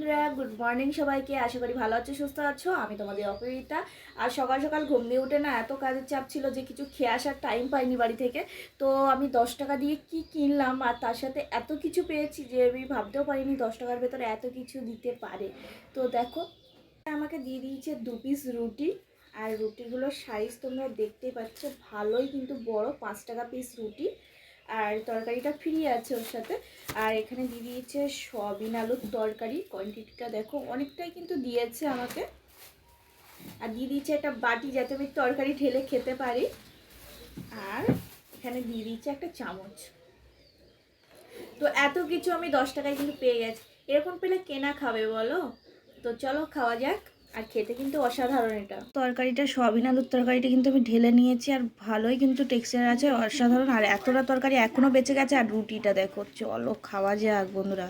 বন্ধুরা, good morning সবাইকে। আশা করি ভালো আছো, সুস্থ আছো। আমি তোমাদের অপরিতা। আর সকাল সকাল ঘুম দিয়ে উঠে না এত কাজের চাপ ছিল যে কিছু খেয়ে আসার টাইম পাইনি বাড়ি থেকে। তো আমি 10 টাকা দিয়ে কি কিনলাম আর তার সাথে এত কিছু পেয়েছি যে আমি ভাবতেও পারিনি 10 টাকার ভেতরে এত কিছু দিতে পারে। তো দেখো, আমাকে দিয়ে দিয়েছে 2 পিস রুটি। আর রুটিগুলোর সাইজ তোমরা দেখতেই পাচ্ছ, ভালোই কিন্তু বড়, 5 টাকা পিস রুটি। আর তরকারিটা ফ্রি আছে ওর সাথে। আর এখানে দিয়ে দিয়েছে সয়াবিন আলুর তরকারি, কোয়ান্টিটিটা দেখো অনেকটাই কিন্তু দিয়েছে আমাকে। আর দিয়ে দিয়েছে একটা বাটি যাতে আমি তরকারি ঢেলে খেতে পারি। আর এখানে দিয়ে দিয়েছে একটা চামচ। তো এত কিছু আমি 10 টাকায় কিন্তু পেয়ে গেছি। এরকম পেলে কেনা খাবে বলো? তো চলো খাওয়া যাক। আর খেতে কিন্তু অসাধারণ। এটা তরকারিটা, সয়াবিন আলুর তরকারিটা কিন্তু আমি ঢেলে নিয়েছি আর ভালোই কিন্তু টেক্সচার আছে, অসাধারণ। আর এতটা তরকারি এখনো বেঁচে গেছে। আর রুটিটা দেখো, চলো খাওয়া যাক বন্ধুরা।